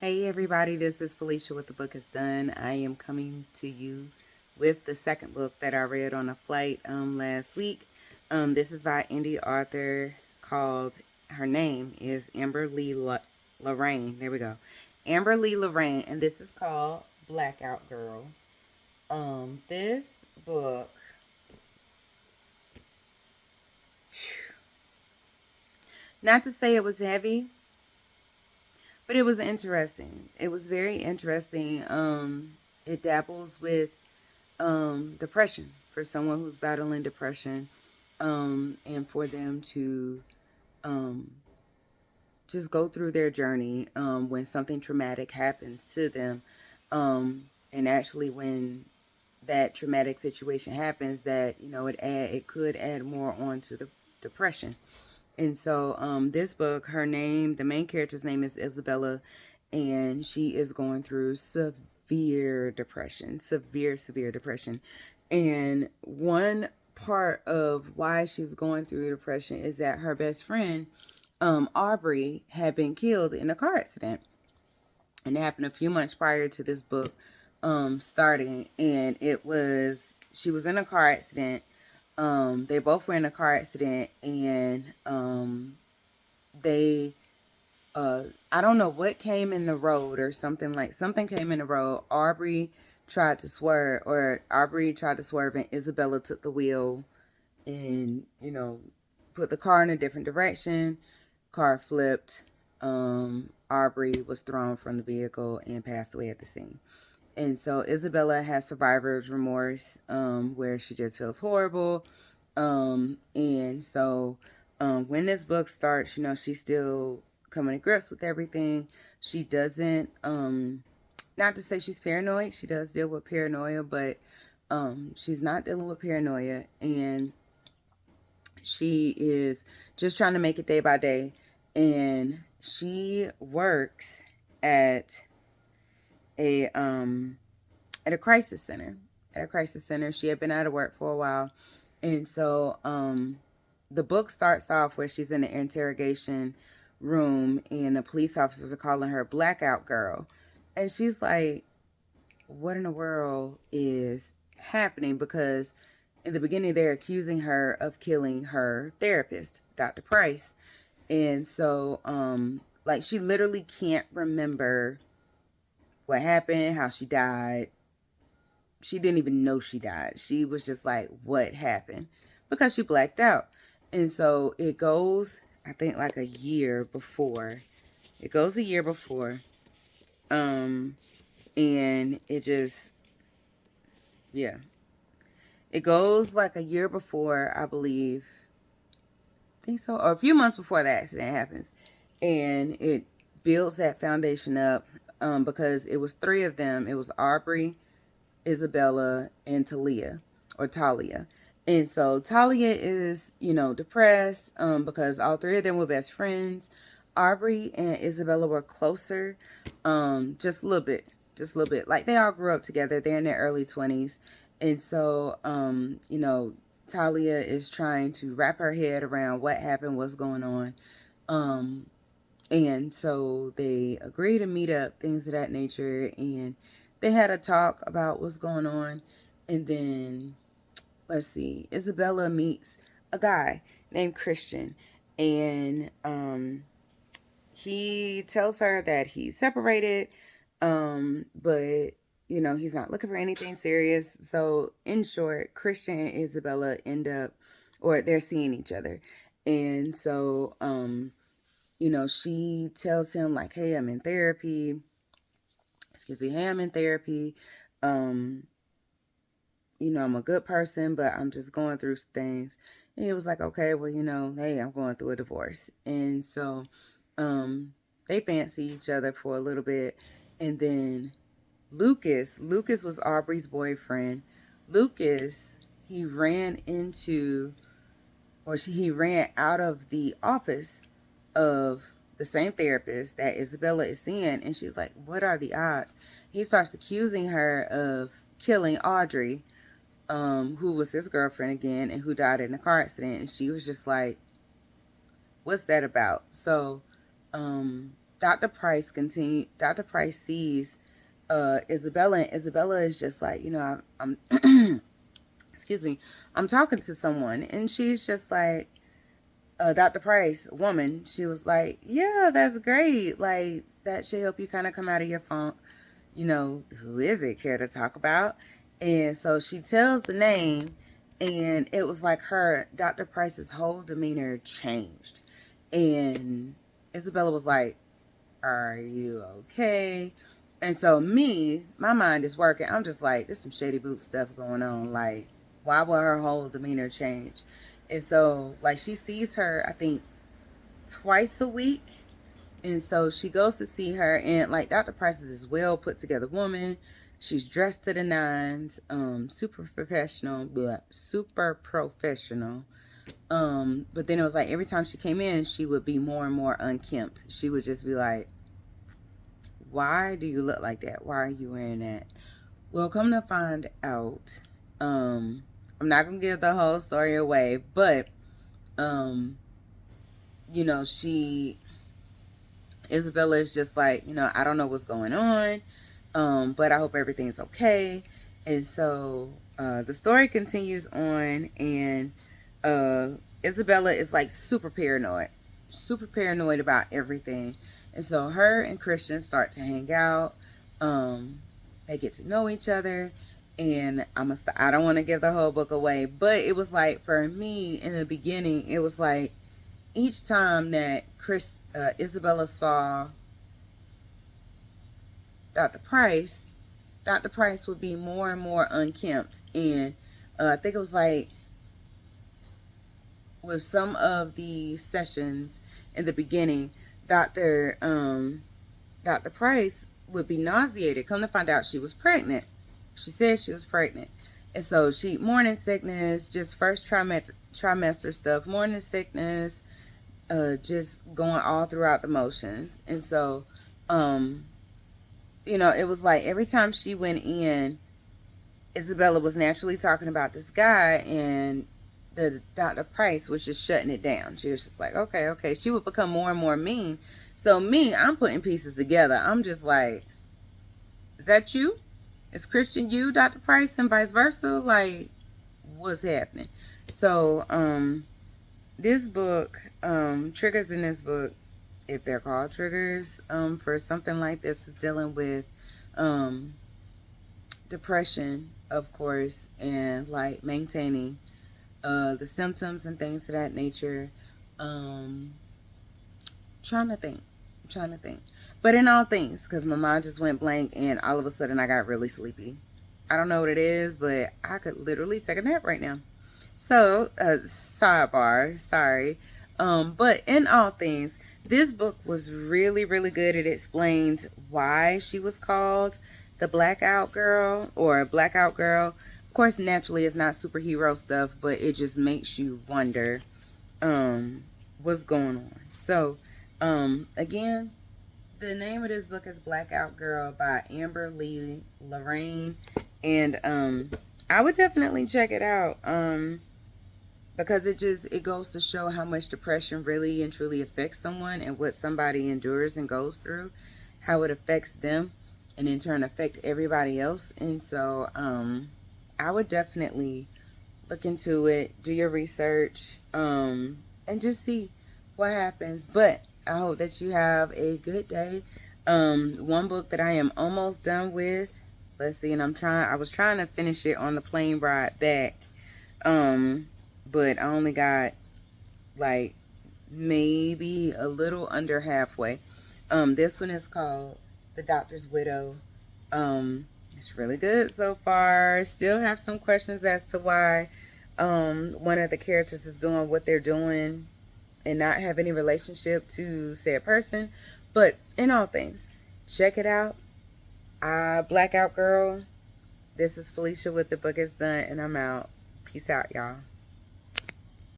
Hey everybody, this is Felicia with The Book is Done. I am coming to you with the second book that I read on a flight last week. This is by indie author called, her name is Amber Lee Larrain. There we go. Amber Lee Larrain, and this is called Blackout Girl. This book, not to say it was heavy, but it was interesting. It was very interesting. It dabbles with depression for someone who's battling depression, and for them to um, just go through their journey when something traumatic happens to them, and actually when that traumatic situation happens, that it could add more on to the depression. And so this book, the main character's name is Isabella, and she is going through severe depression, severe depression. And one part of why she's going through depression is that her best friend, Aubrey, had been killed in a car accident. And it happened a few months prior to this book starting. And she was in a car accident. They both were in a car accident, and they I don't know what came in the road, or something came in the road. Aubrey tried to swerve, and Isabella took the wheel and put the car in a different direction. Car flipped. Aubrey was thrown from the vehicle and passed away at the scene. And so Isabella has survivor's remorse, where she just feels horrible. And so when this book starts, she's still coming to grips with everything. She doesn't, not to say she's paranoid, she does deal with paranoia, but she's not dealing with paranoia. And she is just trying to make it day by day. And she works at a at a crisis center. She had been out of work for a while. And so the book starts off where she's in an interrogation room, and the police officers are calling her Blackout Girl. And she's like, what in the world is happening? Because in the beginning, they're accusing her of killing her therapist, Dr. Price. And so, like, she literally can't remember what happened, how she died. She didn't even know she died. She was just like, what happened? Because she blacked out. And so it goes, I think, like a year before. It goes a year before. And it just, yeah. It goes like a year before, I believe. I think so. Or a few months before the accident happens. And it builds that foundation up, because it was three of them. It was Aubrey, Isabella, and Talia. And so Talia is, depressed, because all three of them were best friends. Aubrey and Isabella were closer, just a little bit. Just a little bit. Like, they all grew up together. They're in their early 20s. And so, Talia is trying to wrap her head around what happened, what's going on. And so they agree to meet up, things of that nature. And they had a talk about what's going on. And then, let's see, Isabella meets a guy named Christian. And he tells her that he's separated, but, he's not looking for anything serious. So, in short, Christian and Isabella end up, or they're seeing each other. And so, she tells him, like, hey, I'm in therapy. Excuse me, hey, I'm in therapy. Um, I'm a good person, but I'm just going through things. And he was like, okay, well, hey, I'm going through a divorce. And so they fancy each other for a little bit. And then Lucas was Aubrey's boyfriend. Lucas, he ran into, he ran out of the office of the same therapist that Isabella is seeing. And she's like, what are the odds? He starts accusing her of killing Audrey, who was his girlfriend again, and who died in a car accident. And she was just like, what's that about? So Dr. Price sees Isabella, and Isabella is just like, I'm excuse me, I'm talking to someone, and she's just like, Dr. Price, woman, she was like, yeah, that's great. Like, that should help you kind of come out of your funk. Who is it? Care to talk about? And so she tells the name, and it was like Dr. Price's whole demeanor changed. And Isabella was like, are you okay? And so my mind is working. I'm just like, there's some shady boot stuff going on. Like, why would her whole demeanor change? And so, like, she sees her, I think, twice a week. And so she goes to see her, and like Dr. Price is this well put together woman. She's dressed to the nines, super professional, super professional. But then it was like every time she came in, she would be more and more unkempt. She would just be like, why do you look like that? Why are you wearing that? Well, come to find out, I'm not gonna give the whole story away, but she Isabella is just like, I don't know what's going on, but I hope everything's okay. And so the story continues on, and Isabella is like super paranoid about everything. And so her and Christian start to hang out. They get to know each other, and I don't want to give the whole book away, but it was like, for me in the beginning, it was like each time that Isabella saw Dr. Price would be more and more unkempt. And I think it was like with some of the sessions in the beginning, Dr. Price would be nauseated. Come to find out, she was pregnant. She said she was pregnant. And so morning sickness, just first trimester stuff, morning sickness, just going all throughout the motions. And so, it was like every time she went in, Isabella was naturally talking about this guy, and the Dr. Price was just shutting it down. She was just like, okay. She would become more and more mean. So I'm putting pieces together. I'm just like, is that you? Is Christian you, Dr. Price, and vice versa? Like, what's happening? So, this book, triggers in this book, if they're called triggers, for something like this, is dealing with depression, of course, and like maintaining the symptoms and things of that nature. Trying to think. But in all things, because my mind just went blank, and all of a sudden I got really sleepy. I don't know what it is, but I could literally take a nap right now. So, sidebar, sorry. But in all things, this book was really, really good. It explained why she was called the Blackout Girl, or Blackout Girl. Of course, naturally, it's not superhero stuff, but it just makes you wonder what's going on. So, again, the name of this book is Blackout Girl by Leigh, Larrain. And I would definitely check it out. Because it goes to show how much depression really and truly affects someone, and what somebody endures and goes through, how it affects them, and in turn affect everybody else. And so I would definitely look into it, do your research, and just see what happens. But I hope that you have a good day. One book that I am almost done with, let's see, and I was trying to finish it on the plane ride back, but I only got like maybe a little under halfway. This one is called The Doctor's Widow. It's really good so far. Still have some questions as to why one of the characters is doing what they're doing and not have any relationship to said person. But in all things, check it out. Blackout Girl. This is Felicia with The Book Is Done, and I'm out. Peace out, y'all.